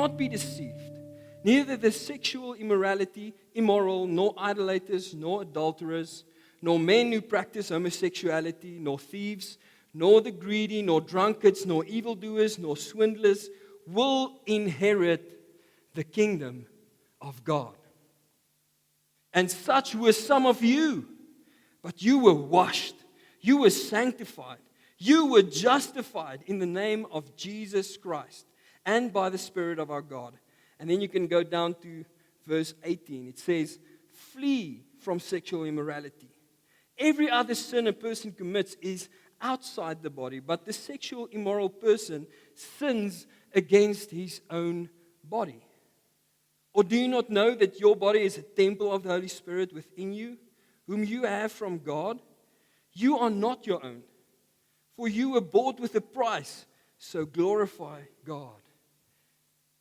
not be deceived. Neither the sexual immorality, immoral, nor idolaters, nor adulterers, nor men who practice homosexuality, nor thieves, nor the greedy, nor drunkards, nor evildoers, nor swindlers will inherit the kingdom of God. And such were some of you, but you were washed, you were sanctified, you were justified in the name of Jesus Christ and by the Spirit of our God. And then you can go down to verse 18. It says, flee from sexual immorality. Every other sin a person commits is outside the body, but the sexual immoral person sins against his own body. Or do you not know that your body is a temple of the Holy Spirit within you, whom you have from God? You are not your own, for you were bought with a price, so glorify God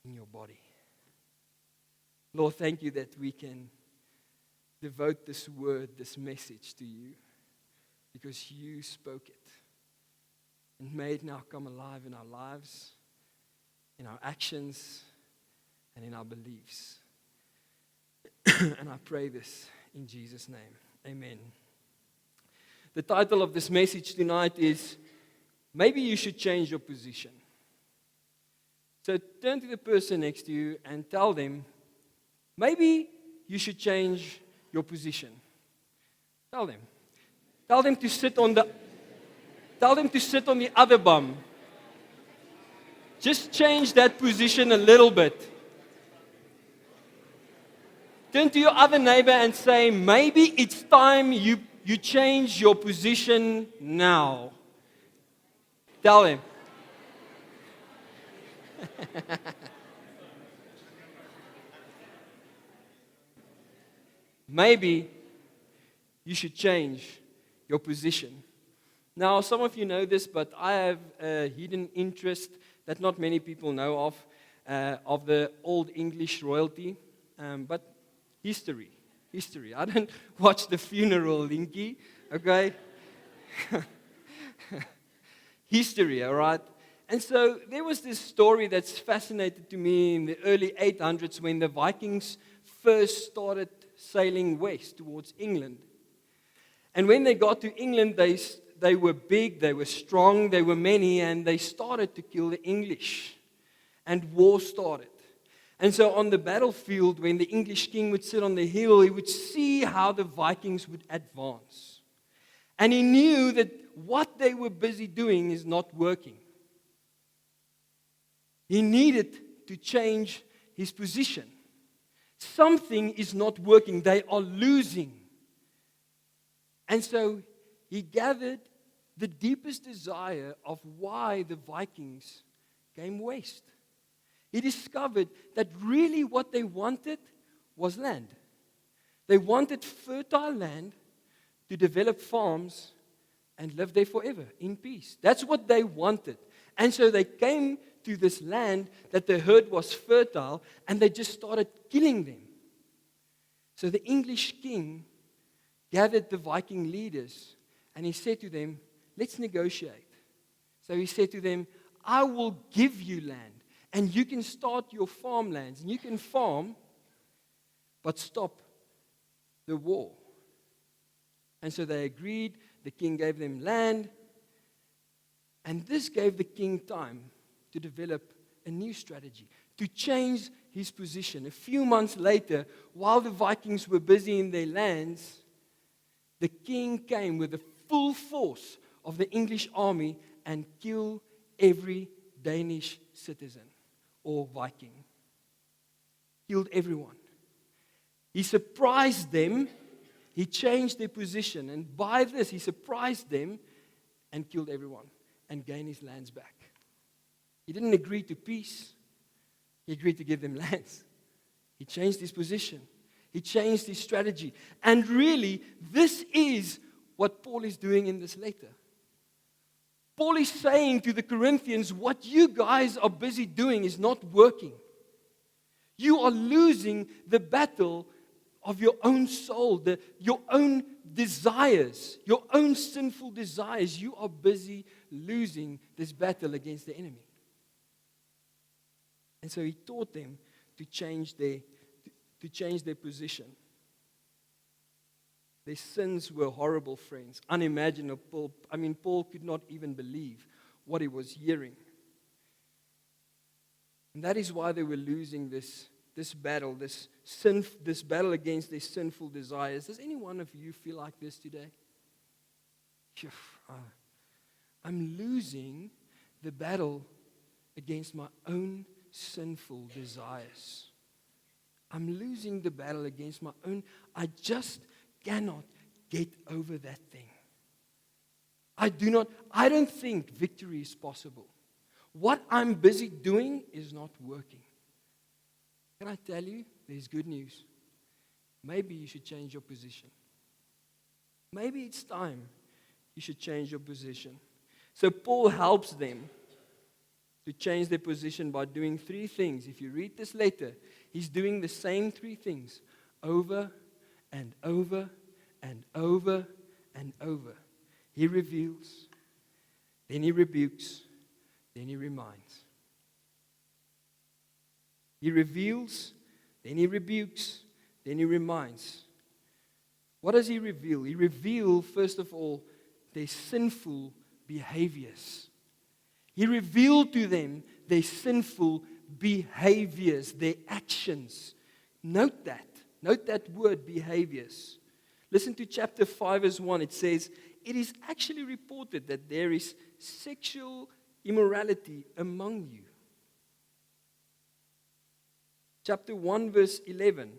in your body. Lord, thank you that we can devote this word, this message to you, because you spoke it. And may it now come alive in our lives, in our actions, and in our beliefs. And I pray this in Jesus' name. Amen. The title of this message tonight is, Maybe You Should Change Your Position. So turn to the person next to you and tell them, maybe you should change your position. Tell them. Tell them to sit on the other bum. Just change that position a little bit. Turn to your other neighbor and say, maybe it's time you change your position now. Tell him. Maybe you should change your position. Now, some of you know this, but I have a hidden interest that not many people know of the Old English royalty, but history. I don't watch the funeral, Linky, okay? History, all right? And so there was this story that's fascinated to me in the early 800s when the Vikings first started sailing west towards England. And when they got to England, they were big, they were strong, they were many, and they started to kill the English. And war started. And so on the battlefield, when the English king would sit on the hill, he would see how the Vikings would advance. And he knew that what they were busy doing is not working. He needed to change his position. Something is not working. They are losing. And so he gathered the deepest desire of why the Vikings came west. He discovered that really what they wanted was land. They wanted fertile land to develop farms and live there forever in peace. That's what they wanted. And so they came to this land that they heard was fertile, and they just started killing them. So the English king gathered the Viking leaders, and he said to them, let's negotiate. So he said to them, I will give you land, and you can start your farmlands, and you can farm, but stop the war. And so they agreed. The king gave them land, and this gave the king time to develop a new strategy, to change his position. A few months later, while the Vikings were busy in their lands, the king came with the full force of the English army and killed every Danish citizen or Viking. Killed everyone. He surprised them. He changed their position. And by this, he surprised them and killed everyone and gained his lands back. He didn't agree to peace. He agreed to give them lands. He changed his position. He changed his strategy. And really, this is what Paul is doing in this letter. Paul is saying to the Corinthians, what you guys are busy doing is not working. You are losing the battle of your own soul, your own desires, your own sinful desires. You are busy losing this battle against the enemy. And so he taught them to change their position. Their sins were horrible, friends, unimaginable. I mean, Paul could not even believe what he was hearing. And that is why they were losing this battle, this battle against their sinful desires. Does any one of you feel like this today? I'm losing the battle against my own sinful desires. I'm losing the battle against my own. I just cannot get over that thing. I don't think victory is possible. What I'm busy doing is not working. Can I tell you, there's good news. Maybe you should change your position. Maybe it's time you should change your position. So Paul helps them to change their position by doing 3 things. If you read this letter, he's doing the same 3 things over and over and over and over. He reveals, then he rebukes, then he reminds. He reveals, then he rebukes, then he reminds. What does he reveal? He reveals, first of all, their sinful behaviors. He revealed to them their sinful behaviors, their actions. Note that word, behaviors. Listen to chapter 5 verse 1. It says, it is actually reported that there is sexual immorality among you. Chapter 1 verse 11.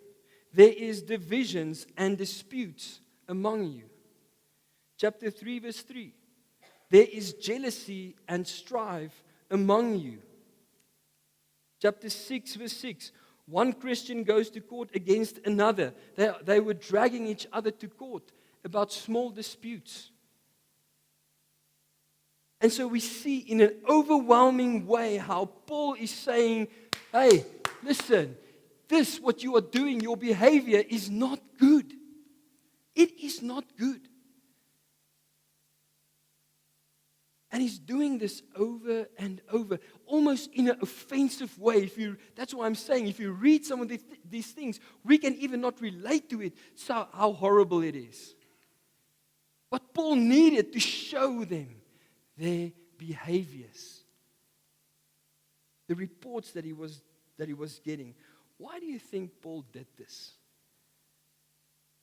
There is divisions and disputes among you. Chapter 3 verse 3. There is jealousy and strife among you. Chapter 6 verse 6. One Christian goes to court against another. They were dragging each other to court about small disputes. And so we see in an overwhelming way how Paul is saying, hey, listen, this, what you are doing, your behavior is not good. It is not good. And he's doing this over and over, almost in an offensive way. That's why I'm saying, if you read some of these things, we can even not relate to it, so how horrible it is. But Paul needed to show them their behaviors, the reports that he was getting. Why do you think Paul did this?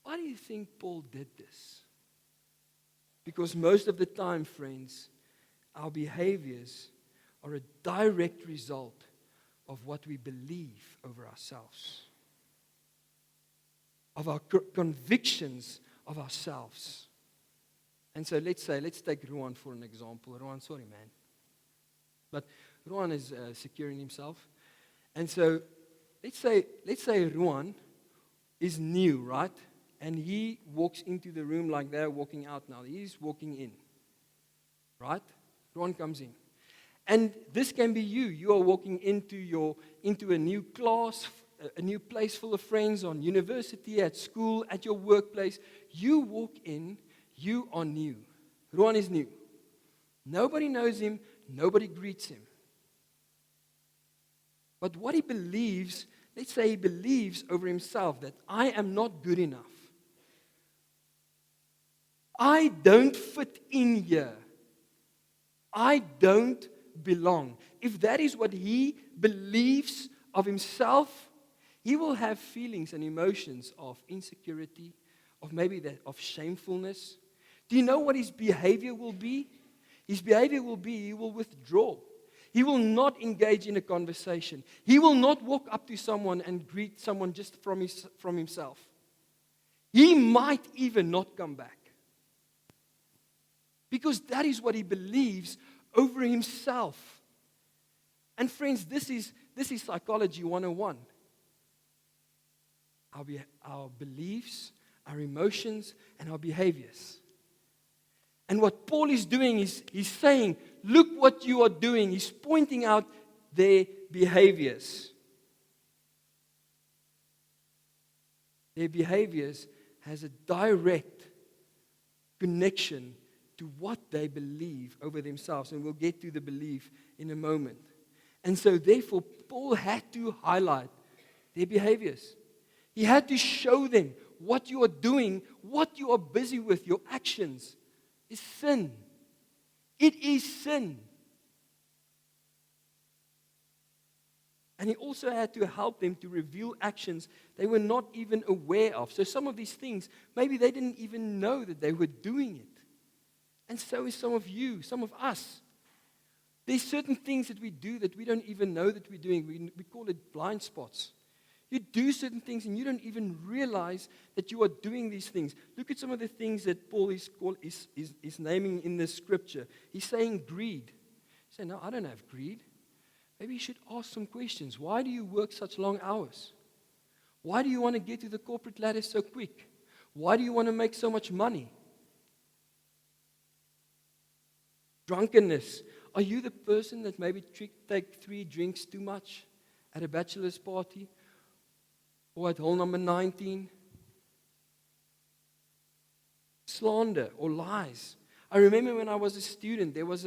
Why do you think Paul did this? Because most of the time, friends, our behaviors are a direct result of what we believe over ourselves, of our convictions of ourselves. And so let's take Ruan for an example. Ruan, sorry man. But Ruan is securing himself. And so let's say Ruan is new, right? And he walks into the room like they're walking out now. He's walking in, right? Ruan comes in. And this can be you. You are walking into a new class, a new place full of friends, on university, at school, at your workplace. You walk in, you are new. Ruan is new. Nobody knows him. Nobody greets him. But what he believes, let's say he believes over himself that I am not good enough. I don't fit in here. I don't belong. If that is what he believes of himself, he will have feelings and emotions of insecurity, of shamefulness. Do you know what his behavior will be? His behavior will be, he will withdraw. He will not engage in a conversation. He will not walk up to someone and greet someone just from himself. He might even not come back. Because that is what he believes over himself. And friends, this is psychology 101. Our beliefs, our emotions, and our behaviors. And what Paul is doing is he's saying, look what you are doing. He's pointing out their behaviors. Their behaviors has a direct connection to what they believe over themselves. And we'll get to the belief in a moment. And so therefore, Paul had to highlight their behaviors. He had to show them what you are doing, what you are busy with, your actions is sin. It is sin. And he also had to help them to reveal actions they were not even aware of. So some of these things, maybe they didn't even know that they were doing it. And so is some of you, some of us. There's certain things that we do that we don't even know that we're doing. We call it blind spots. You do certain things and you don't even realize that you are doing these things. Look at some of the things that Paul is naming in the scripture. He's saying greed. He's saying, no, I don't have greed. Maybe you should ask some questions. Why do you work such long hours? Why do you want to get to the corporate ladder so quick? Why do you want to make so much money? Drunkenness. Are you the person that maybe take 3 drinks too much at a bachelor's party? Or at hole number 19? Slander or lies. I remember when I was a student, there was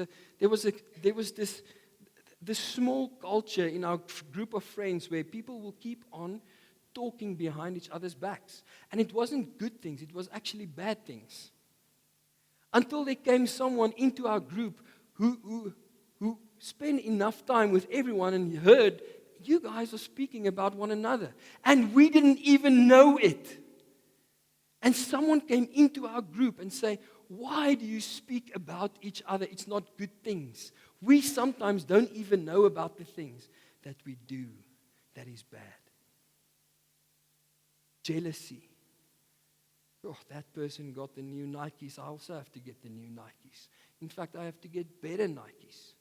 this small culture in our group of friends where people will keep on talking behind each other's backs. And it wasn't good things, it was actually bad things. Until there came someone into our group who spent enough time with everyone and heard, you guys are speaking about one another. And we didn't even know it. And someone came into our group and say, why do you speak about each other? It's not good things. We sometimes don't even know about the things that we do that is bad. Jealousy. Oh, that person got the new Nikes. I also have to get the new Nikes. In fact, I have to get better Nikes.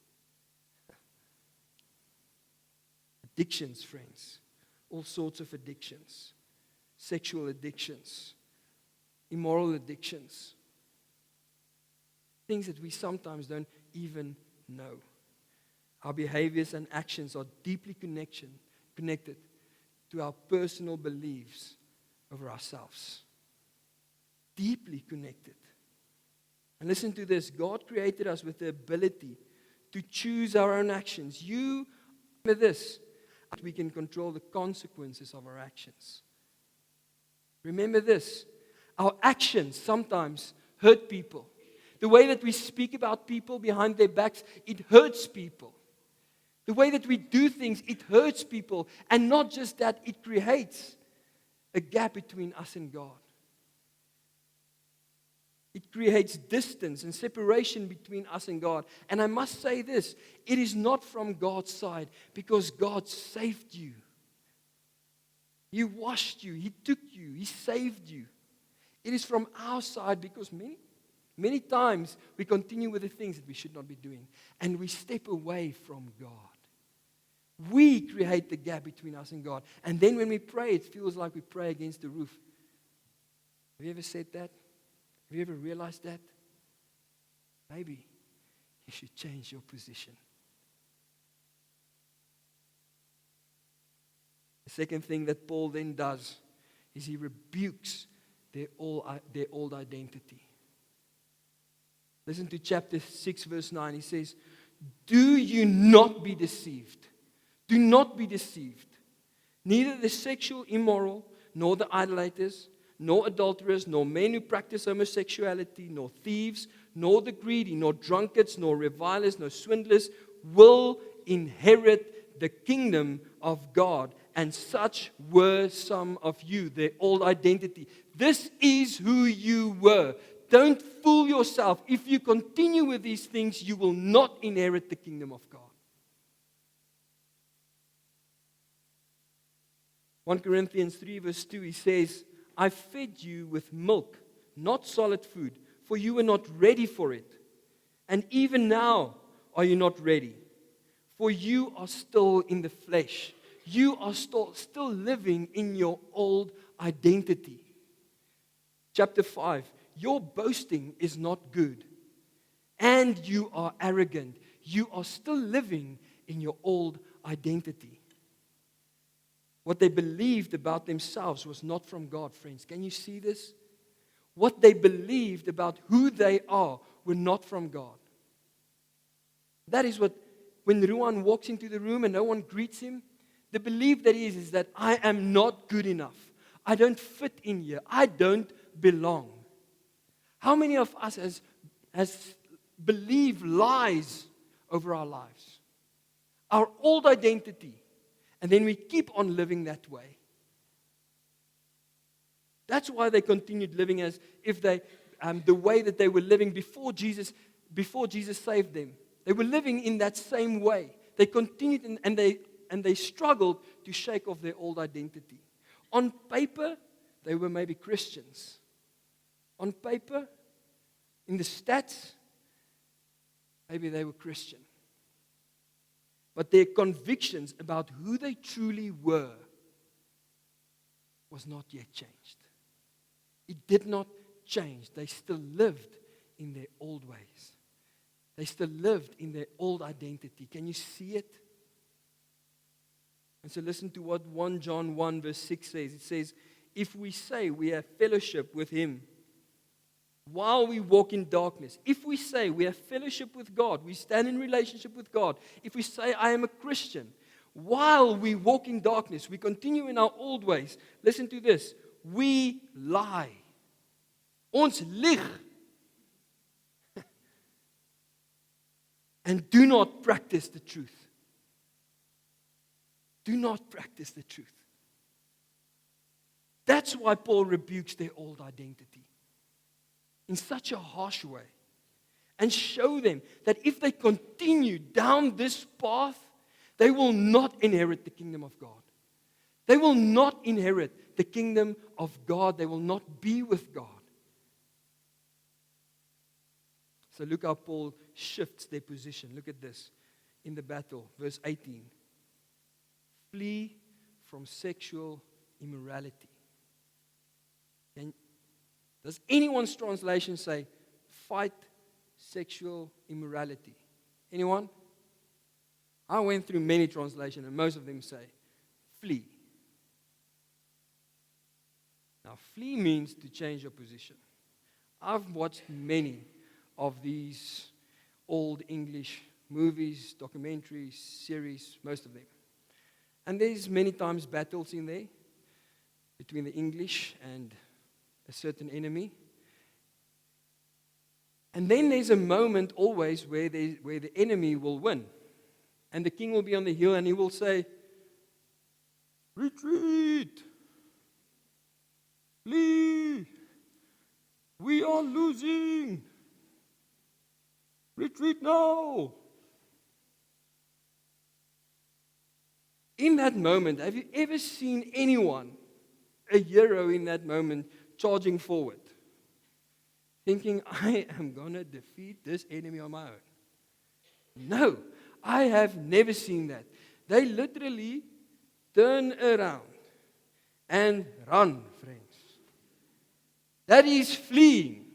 Addictions, friends. All sorts of addictions. Sexual addictions. Immoral addictions. Things that we sometimes don't even know. Our behaviors and actions are deeply connected to our personal beliefs over ourselves. Deeply connected. And listen to this. God created us with the ability to choose our own actions. You remember this. We can control the consequences of our actions. Remember this. Our actions sometimes hurt people. The way that we speak about people behind their backs, it hurts people. The way that we do things, it hurts people. And not just that, it creates a gap between us and God. It creates distance and separation between us and God. And I must say this, it is not from God's side because God saved you. He washed you, He took you, He saved you. It is from our side because many times we continue with the things that we should not be doing. And we step away from God. We create the gap between us and God. And then when we pray, it feels like we pray against the roof. Have you ever said that? Have you ever realized that? Maybe you should change your position. The second thing that Paul then does is he rebukes their old identity. Listen to chapter 6, verse 9. He says, do you not be deceived. Do not be deceived. Neither the sexual immoral, nor the idolaters, nor adulterers, nor men who practice homosexuality, nor thieves, nor the greedy, nor drunkards, nor revilers, nor swindlers will inherit the kingdom of God. And such were some of you, their old identity. This is who you were. Don't fool yourself. If you continue with these things, you will not inherit the kingdom of God. 1 Corinthians 3 verse 2, he says, I fed you with milk, not solid food, for you were not ready for it. And even now are you not ready, for you are still in the flesh. You are still living in your old identity. Chapter 5, your boasting is not good, and you are arrogant. You are still living in your old identity. What they believed about themselves was not from God, friends. Can you see this? What they believed about who they are were not from God. That is what when Ruan walks into the room and no one greets him, the belief that is that I am not good enough. I don't fit in here. I don't belong. How many of us has believe lies over our lives? Our old identity. And then we keep on living that way. That's why they continued living as if they, the way that they were living before Jesus saved them. They were living in that same way. They continued and they struggled to shake off their old identity. On paper, they were maybe Christians. On paper, in the stats, maybe they were Christian. But their convictions about who they truly were was not yet changed. It did not change. They still lived in their old ways. They still lived in their old identity. Can you see it? And so listen to what 1 John 1 verse 6 says. It says, if we say we have fellowship with Him while we walk in darkness, if we say we have fellowship with God, we stand in relationship with God, if we say I am a Christian, while we walk in darkness, we continue in our old ways, listen to this, we lie. Ons lieg. And do not practice the truth. Do not practice the truth. That's why Paul rebukes their old identity in such a harsh way and show them that if they continue down this path, they will not inherit the kingdom of God. They will not inherit the kingdom of God. They will not be with God. So look how Paul shifts their position. Look at this in the battle, verse 18. Flee from sexual immorality. And does anyone's translation say, fight sexual immorality? Anyone? I went through many translations and most of them say, flee. Now, flee means to change your position. I've watched many of these old English movies, documentaries, series, most of them. And there's many times battles in there between the English and a certain enemy. And then there's a moment always where the enemy will win. And the king will be on the hill and he will say, retreat, flee, we are losing. Retreat now. In that moment, have you ever seen anyone, a hero in that moment, charging forward? Thinking, I am going to defeat this enemy on my own. No, I have never seen that. They literally turn around and run, friends. That is fleeing.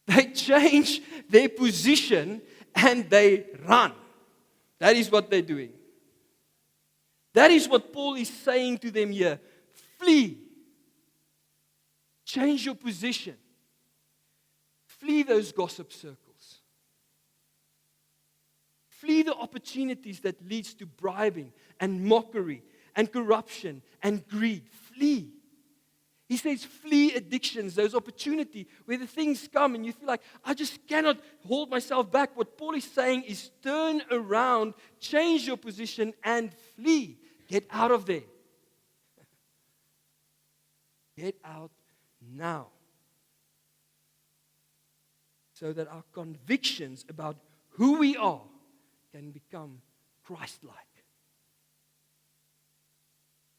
They change their position and they run. That is what they're doing. That is what Paul is saying to them here. Flee. Change your position. Flee those gossip circles. Flee the opportunities that leads to bribing and mockery and corruption and greed. Flee. He says, flee addictions, those opportunities where the things come and you feel like, I just cannot hold myself back. What Paul is saying is turn around, change your position, and flee. Get out of there. Get out now. So that our convictions about who we are can become Christ-like.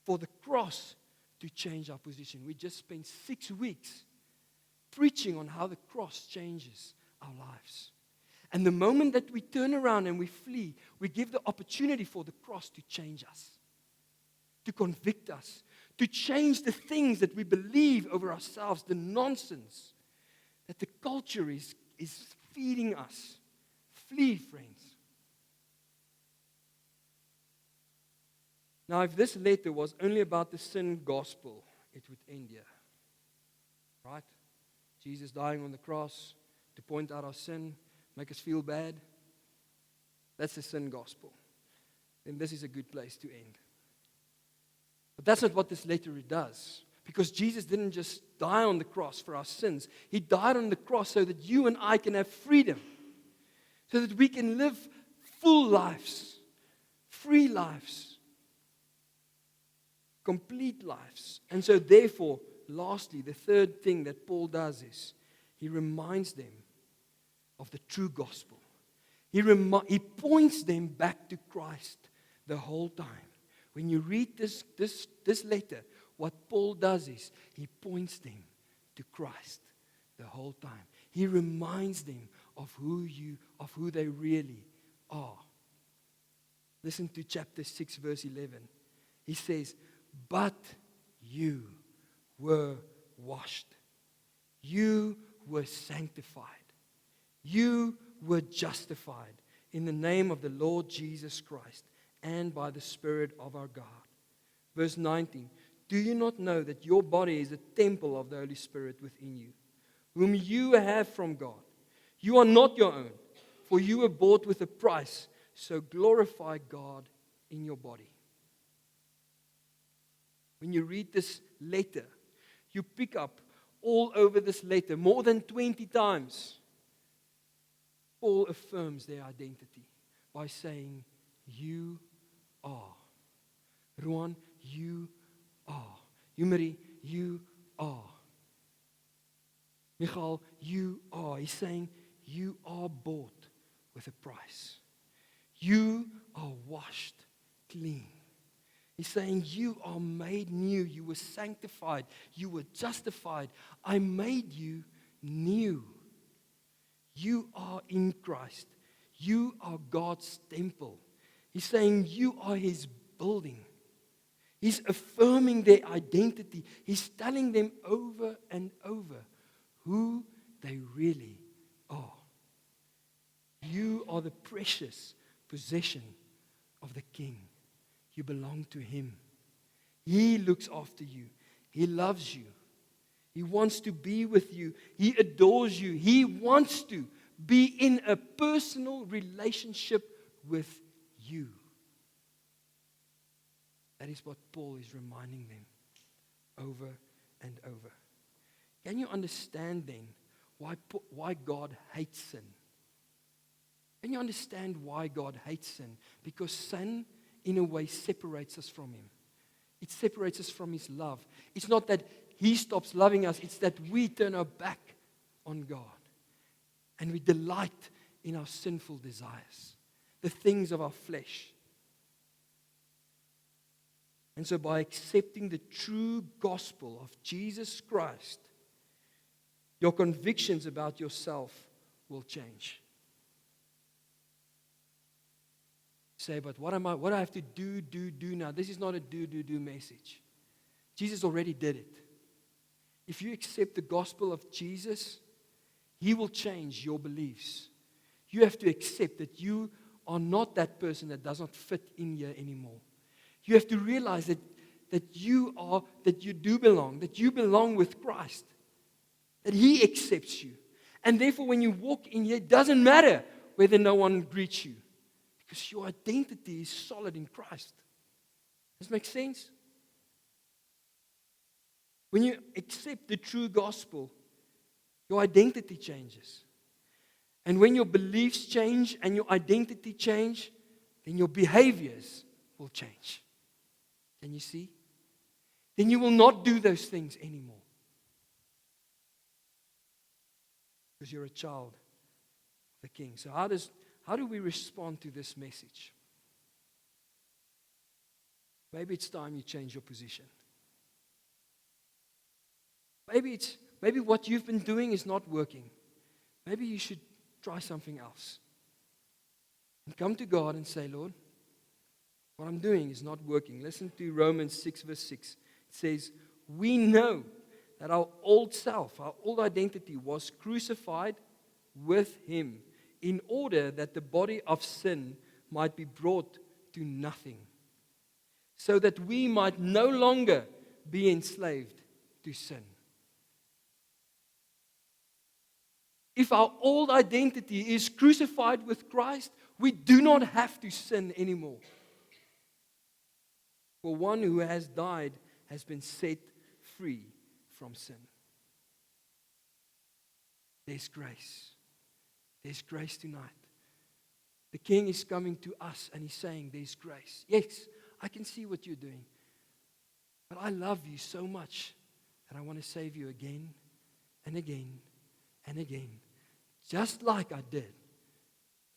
For the cross to change our position. We just spent 6 weeks preaching on how the cross changes our lives. And the moment that we turn around and we flee, we give the opportunity for the cross to change us, to convict us, to change the things that we believe over ourselves, the nonsense that the culture is feeding us. Flee, friends. Now, if this letter was only about the sin gospel, it would end here. Right? Jesus dying on the cross to point out our sin, make us feel bad. That's the sin gospel. Then this is a good place to end. But that's not what this letter does. Because Jesus didn't just die on the cross for our sins. He died on the cross so that you and I can have freedom. So that we can live full lives, free lives, complete lives. And so therefore, lastly, the third thing that Paul does is he reminds them of the true gospel. He points them back to Christ the whole time. When you read this letter, what Paul does is he points them to Christ the whole time. He reminds them of who they really are. Listen to chapter 6, verse 11. He says, "But you were washed. You were sanctified. You were justified in the name of the Lord Jesus Christ and by the Spirit of our God." Verse 19, "Do you not know that your body is a temple of the Holy Spirit within you, whom you have from God? You are not your own, for you were bought with a price, so glorify God in your body." When you read this letter, you pick up all over this letter, more than 20 times, Paul affirms their identity by saying, "You are." Rowan, you are. Yumari, you are. Michal, you are. He's saying, you are bought with a price. You are washed clean. He's saying, you are made new. You were sanctified. You were justified. I made you new. You are in Christ. You are God's temple. He's saying, you are His building. He's affirming their identity. He's telling them over and over who they really are. You are the precious possession of the King. You belong to Him. He looks after you. He loves you. He wants to be with you. He adores you. He wants to be in a personal relationship with you. That is what Paul is reminding them over and over. Can you understand then why God hates sin? Can you understand why God hates sin? Because sin, in a way, separates us from Him. It separates us from His love. It's not that He stops loving us. It's that we turn our back on God. And we delight in our sinful desires, the things of our flesh. And so by accepting the true gospel of Jesus Christ, your convictions about yourself will change. Say, but what do I have to do now? This is not a do message. Jesus already did it. If you accept the gospel of Jesus, He will change your beliefs. You have to accept that you are not that person that does not fit in here anymore. You have to realize that you do belong, that you belong with Christ, that He accepts you. And therefore, when you walk in here, it doesn't matter whether no one greets you, because your identity is solid in Christ. Does this make sense? When you accept the true gospel, your identity changes. And when your beliefs change and your identity change, then your behaviors will change. Can you see? Then you will not do those things anymore. Because you're a child of the King. So how do we respond to this message? Maybe it's time you change your position. Maybe what you've been doing is not working. Maybe you should try something else. And come to God and say, Lord, what I'm doing is not working. Listen to Romans 6 verse 6. It says, we know that our old self, our old identity was crucified with Him in order that the body of sin might be brought to nothing, so that we might no longer be enslaved to sin. If our old identity is crucified with Christ, we do not have to sin anymore. For one who has died has been set free from sin. There's grace. There's grace tonight. The King is coming to us and He's saying, there's grace. Yes, I can see what you're doing. But I love you so much that I want to save you again and again and again. Just like I did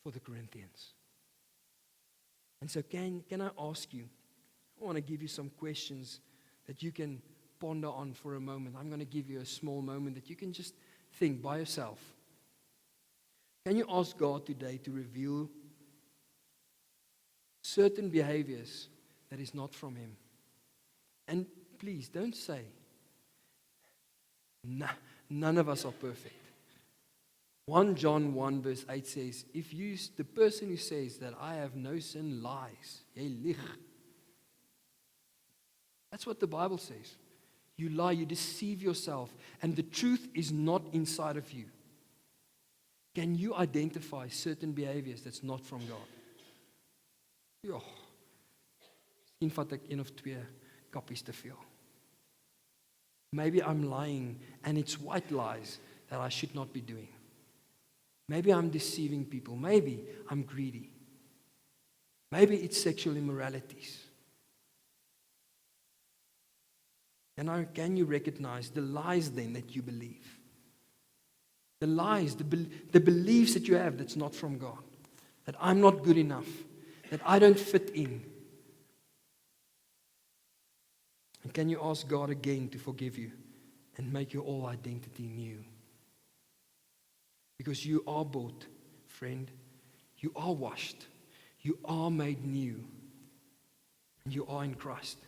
for the Corinthians. And so can I ask you, I want to give you some questions that you can ponder on for a moment. I'm going to give you a small moment that you can just think by yourself. Can you ask God today to reveal certain behaviors that is not from Him? And please don't say, none of us are perfect. 1 John 1 verse 8 says, the person who says that I have no sin lies. Jy lieg. That's what the Bible says. You lie, you deceive yourself, and the truth is not inside of you. Can you identify certain behaviors that's not from God? Ja, miskien vat ek 1 of 2 kappies te veel. Maybe I'm lying, and it's white lies that I should not be doing. Maybe I'm deceiving people. Maybe I'm greedy. Maybe it's sexual immoralities. Can you recognize the lies then that you believe? The lies, the beliefs that you have that's not from God. That I'm not good enough. That I don't fit in. And can you ask God again to forgive you and make your whole identity new? Because you are bought, friend. You are washed. You are made new. And you are in Christ.